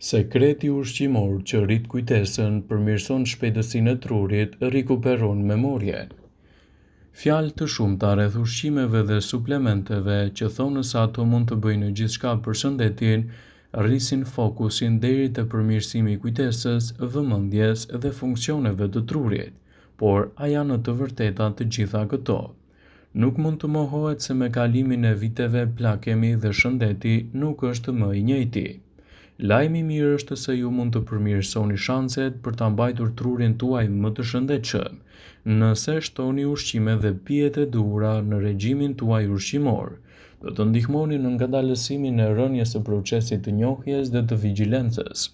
Sekreti ushqimor që rrit kujtesën, përmirëson shpejtësinë e trurit, rikuperon memorien. Fjalë të shumta rreth ushqimeve dhe suplementeve që thonë se ato mund të bëjnë gjithçka për shëndetin, rrisin fokusin deri te përmirësimi i kujtesës, vëmendjes dhe funksioneve të trurit, por a janë të vërteta të gjitha këto? Nuk mund të mohohet se me kalimin e viteve plakemi dhe shëndeti nuk është më i njëjti. Lajmi i mirë është se ju mund të përmirësoni shanset për ta mbajtur trurin tuaj më të shëndetshëm, nëse shtoni ushqime dhe pijet e duhura në regjimin tuaj ushqimor. Do të ndihmoni në ngadalësimin e rënies së procesit të njohjes dhe të vigjilencës.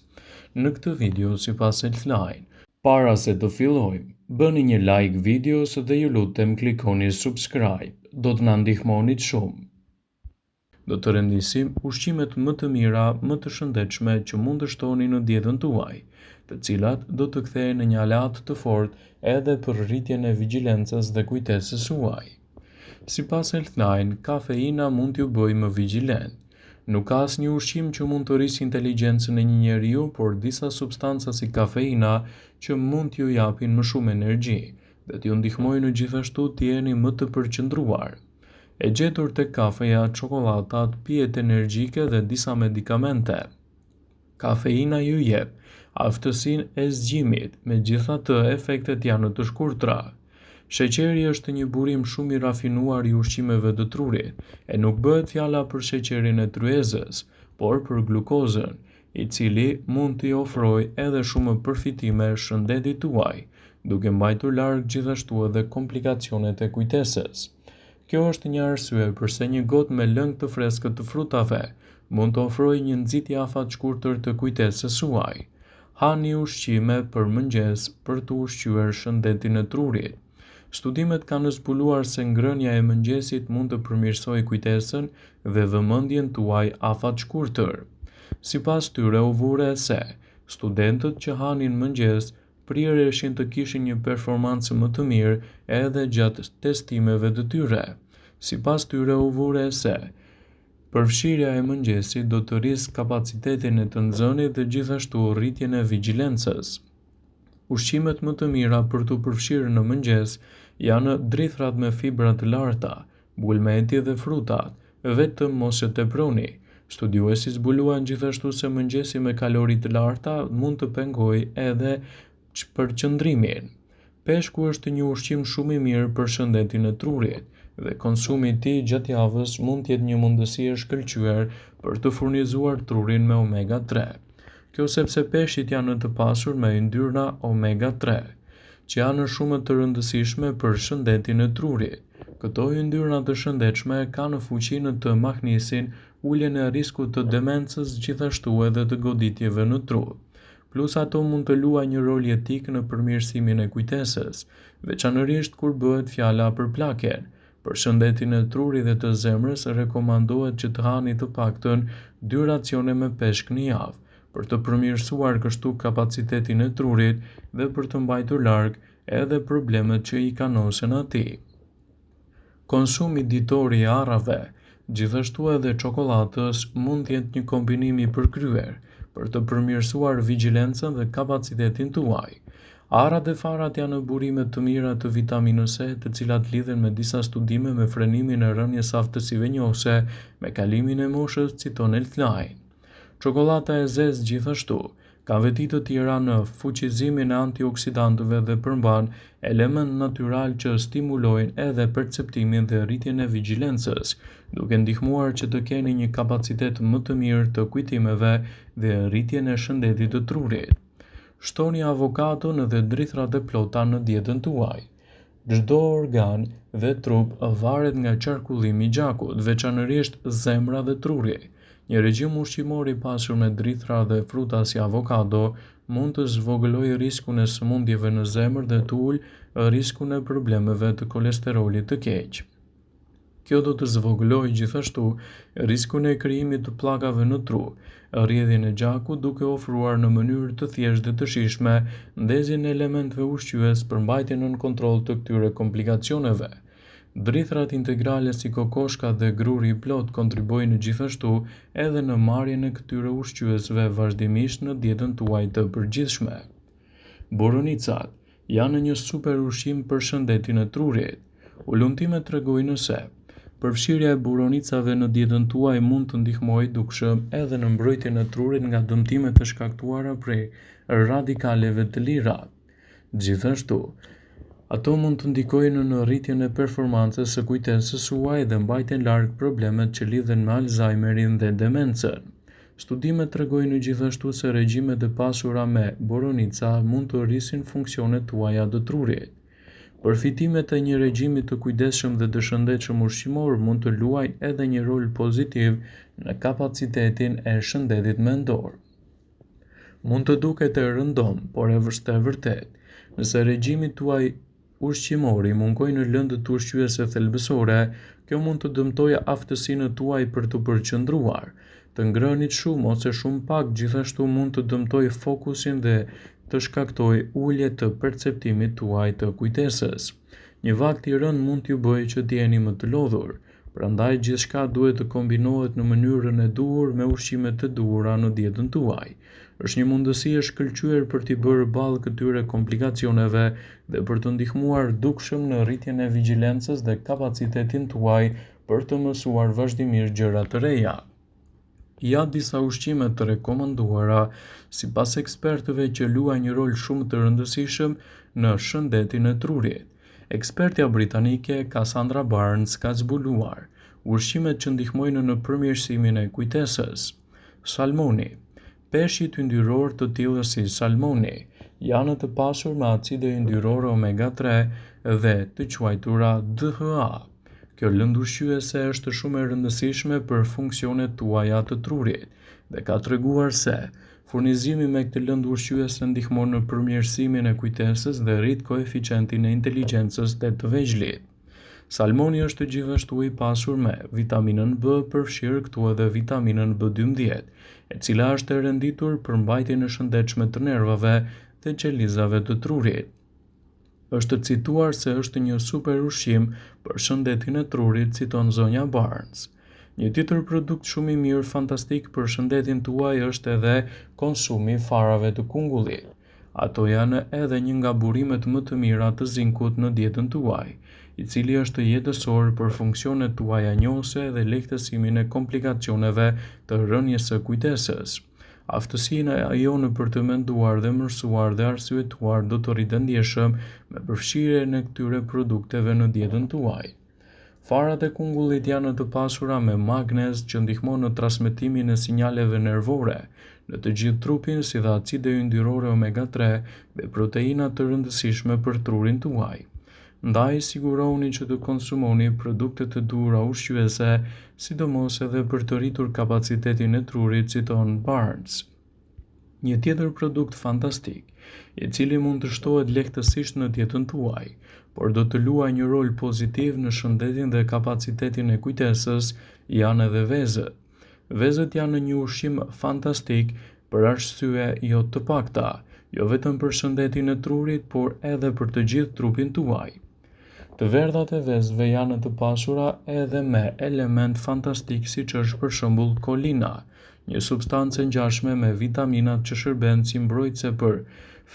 Në këtë video, sipas Healthline, para se të fillojmë, bëni një like videos dhe ju lutem klikoni subscribe. Do të na ndihmonit shumë. Do të rëndisim ushqimet më të mira, më të shëndetshme që mund të shtoni në dietën tuaj, të cilat do të kthehen në një aleat të fortë edhe për rritjen e vigjilencës dhe kujtesës suaj. Sipas Healthline, kafeina mund t'ju bëjë më vigjilent. Nuk ka asnjë ushqim që mund të rrisë inteligjencën e një njeriu, por disa substanca si kafeina që mund t'ju japin më shumë energji dhe t'ju ndihmojnë gjithashtu të jeni më të përqendruar. E gjetur tek kafeja, çokolladat, pijet energjike dhe disa medikamente. Kafeina ju jep aftësinë e zgjimit, megjithatë efektet janë të shkurtra. Sheqeri është një burim shumë i rafinuar i ushqimeve të trurit, e nuk bëhet fjala për sheqerin e tryezës, por për glukozën, i cili mund t'i ofrojë edhe shumë përfitime shëndetit tuaj, duke mbajtur larg gjithashtu edhe komplikacionet e kujtesës. Kjo është një arsye pse një gotë me lëng të freskët të frutave mund të ofrojë një nxitje afat shkurtër të kujtesës suaj. Hani ushqime për mëngjes për të ushqyer shëndetin e trurit. Studimet kanë zbuluar se ngrënia e mëngjesit mund të përmirësojë kujtesën dhe vëmendjen tuaj afat shkurtër. Sipas tyre u vure se studentët që hanin mëngjes priereshin të kishin një performancë më të mirë edhe gjatë testimeve të tyre. Sipas tyre u vure se përfshirja e mëngjesit do të rrisë kapacitetin e të nxënit dhe gjithashtu rritjen e vigjilencës. Ushqimet më të mira për t'u përfshirë në mëngjes janë drithrat me fibra të larta, bulmeti dhe frutat, vetëm mos e teproni. Studiuesit zbuluan gjithashtu se mëngjesi me kalori të larta mund të pengojë edhe përqendrimin. Peshku është një ushqim shumë i mirë për shëndetin e trurit dhe konsumi i tij gjatë javës mund të jetë një mundësi e shkëlqyer për të furnizuar trurin me omega 3. Kjo sepse peshqit janë të pasur me yndyrna omega 3, që janë shumë të rëndësishme për shëndetin e trurit. Këto yndyrna të shëndetshme kanë fuqinë të mahnisin uljen e riskut të demencës gjithashtu edhe të goditjeve në tru. Plus ato mund të luajnë një rol jetik në përmirësimin e kujtesës, veçanërisht kur bëhet fjala për pllakjen. Për shëndetin e trurit dhe të zemrës rekomandohet që të hani të paktën 2 racione me peshk në javë, për të përmirësuar kështu kapacitetin e trurit dhe për të mbajtur larg edhe problemet që i kanosen atij. Konsumi ditor i arrave, gjithashtu edhe çokoladës mund të jetë një kombinim i përkryer për të përmirësuar vigjilencën dhe kapacitetin tuaj. Arrat dhe farat janë burime të mira të vitaminës C, të cilat lidhen me disa studime me frenimin e rënies së aftësive njohëse me kalimin e moshës, citon Healthline. Çokolata e zezë gjithashtu ka veti të tjera në fuqizimin e antioksidantëve dhe përmban element natyral që stimulojnë edhe perceptimin dhe rritjen e vigjilencës, duke ndihmuar që të keni një kapacitet më të mirë të kujtimeve dhe rritjen e shëndetit të trurit. Shtoni avokadon dhe drithrat e plota në dietën tuaj. Çdo organ dhe trup varet nga qarkullimi i gjakut, veçanërisht zemra dhe truri. Një regjim ushqimor i pasur me drithra dhe fruta si avokado mund të zvogëlojë riskun e sëmundjeve në zemër dhe të ulë riskun e problemeve të kolesterolit të keq. Kjo do të zvogëlojë gjithashtu riskun e krijimit të pllakave në tru, rrjedhjen e gjakut duke ofruar në mënyrë të thjeshtë dhe të shijshme ndezjen e elementeve ushqyes për mbajtjen nën kontroll të këtyre komplikacioneve. Drithrat integrale si kokoshka dhe gruri I plot kontribuojnë gjithashtu edhe në marrjen e këtyre ushqyesve vazhdimisht në dietën tuaj të përgjithshme. Boronicat janë një super ushqim për shëndetin e trurit. Ullumtimet tregojnë se përfshirja e boronicave në dietën tuaj mund të ndihmojë dukshëm edhe në mbrojtjen e trurit nga dëmtimet e shkaktuara prej radikaleve të lira. Gjithashtu, ato mund të ndikojnë në rritjen e performancës së kujtesës suaj dhe mbajtjen larg problemet që lidhen me Alzheimerin dhe demencën. Studimet tregojnë gjithashtu se regjimet e pasura me boronica mund të rrisin funksionet tuaja të trurit. Përfitimet e një regjimi të kujdesshëm dhe të shëndetshëm ushqimor mund të luajnë edhe një rol pozitiv në kapacitetin e shëndetit mendor. Mund të duket e rëndom, por është e vërtet. Nëse regjimi tuaj ushqimor I mungojnë lëndët ushqyese thelbësore, kjo mund të dëmtojë aftësinë tuaj për të përqendruar. Të ngrënit shumë ose shumë pak gjithashtu mund të dëmtojë fokusin dhe të shkaktojë ulje të perceptimit tuaj të kujtesës. Një vakt I rënd mund t'ju bëjë që t'jeni më të lodhur, prandaj gjithçka duhet të kombinohet në mënyrën e duhur me ushqime të duhura në dietën tuaj. Është një mundësi e shkëlqyer për t'i bërë ballë këtyre komplikacioneve dhe për të ndihmuar dukshëm në rritjen e vigjilencës dhe kapacitetin tuaj për të mësuar vazhdimisht gjëra të reja. Ja disa ushqime të rekomanduara sipas ekspertëve që luajnë një rol shumë të rëndësishëm në shëndetin e trurit. Ekspertja britanike Cassandra Barnes ka zbuluar ushqimet që ndihmojnë në përmirësimin e kujtesës. Salmoni. Peshqit yndyror të tillë si salmoni janë të pasur me acide yndyrore omega 3 dhe të quajtura DHA. Kjo lëndë ushqyese është shumë e rëndësishme për funksionet tuaja të trurit dhe ka treguar se furnizimi me këtë lëndë ushqyese ndihmon në përmirësimin e kujtesës dhe rrit koeficientin e inteligjencës të vegjëlit. Salmoni është gjithashtu I pasur me vitaminën B, përfshirë këtu edhe vitaminën B12, e cila është e renditur për mbajtjen e shëndetshme të nervave dhe qelizave të trurit. Është cituar se është një super ushqim për shëndetin e trurit, citon zonja Barnes. Një tjetër produkt shumë I mirë fantastik për shëndetin tuaj është edhe konsumi I farave të kungullit. Ato janë edhe një nga burimet më të mira të zinkut në dietën tuaj, I cili është jetësor për funksionet tuaja njohëse dhe lehtësimin e komplikacioneve të rënies së kujtesës. Aftësinë e jone për të menduar dhe mësuar dhe arsyetuar do të rritë ndjeshëm me përfshirjen e këtyre produkteve në dietën tuaj. Farat e kungullit janë të pasura me magnez që ndihmon në transmetimin e sinjaleve nervore në të gjithë trupin si dhe acide yndyrore omega 3 dhe proteina të rëndësishme për trurin tuaj. Ndaj sigurohuni që të konsumoni produkte të duhura ushqyese, sidomos edhe për të rritur kapacitetin e trurit, citon Barnes. Një tjetër produkt fantastik, I cili mund të shtohet lehtësisht në dietën tuaj, por do të luajë një rol pozitiv në shëndetin dhe kapacitetin e kujtesës, janë edhe vezët. Vezët janë një ushqim fantastik për arsye jo të pakta, jo vetëm për shëndetin e trurit, por edhe për të gjithë trupin tuaj. Të verdhat e vezëve janë të pasura edhe me element fantastik siç është për shembull kolina, një substancë ngjashme me vitaminat që shërben si mbrojtëse për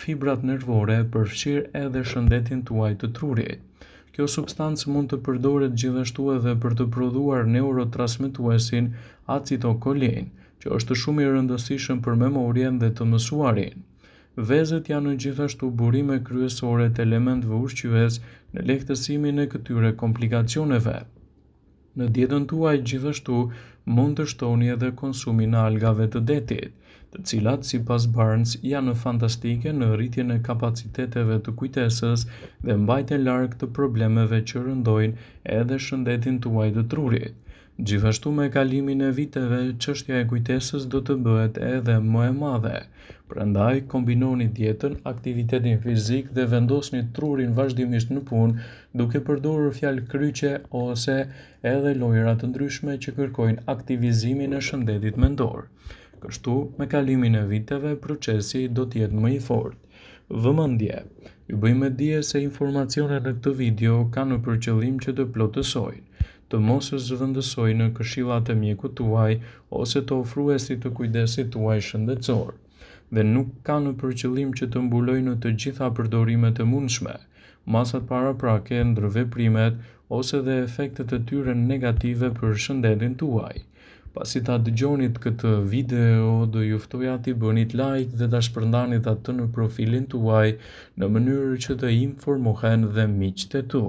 fibrat nervore, përfshirë edhe shëndetin tuaj të trurit. Kjo substancë mund të përdoret gjithashtu edhe për të prodhuar neurotransmetuesin acetylkolin, që është shumë I rëndësishëm për memorien dhe të mësuarin. Vezët janë gjithashtu burime kryesore të elementëve ushqyes në lehtësimin e këtyre komplikacioneve. Në dietën tuaj gjithashtu mund të shtoni edhe konsumin e algave të detit, të cilat sipas Barnes janë fantastike në rritjen e kapaciteteve të kujtesës dhe mbajtjen larg të problemeve që rëndojnë edhe shëndetin tuaj të trurit. Gjithashtu me kalimin e viteve, çështja e kujtesës do të bëhet edhe më e madhe. Prandaj kombinoni dietën, aktivitetin fizik dhe vendosni trurin vazhdimisht në punë, duke përdorur fjalë kryqe ose edhe lojra të ndryshme që kërkojnë aktivizimin e shëndetit mendor. Kështu, me kalimin e viteve, procesi do të jetë më I fortë. Vëmendje. Ju bëjmë dije se informacionet në këtë video kanë për qëllim që të plotësojnë, të mos zëvendësojnë në këshillat e mjekut tuaj ose të ofruesit të kujdesit tuaj shëndetësor, dhe nuk kanë për qëllim që të mbulojnë të gjitha përdorimet e mundshme, masat paraprake, ndërveprimet ose dhe efektet e tyre negative për shëndetin tuaj. Pasi ta dëgjonit këtë video, do ju ftoja t'i bënit like dhe ta shpërndanit atë në profilin tuaj në mënyrë që të informohen dhe miqtë e tu.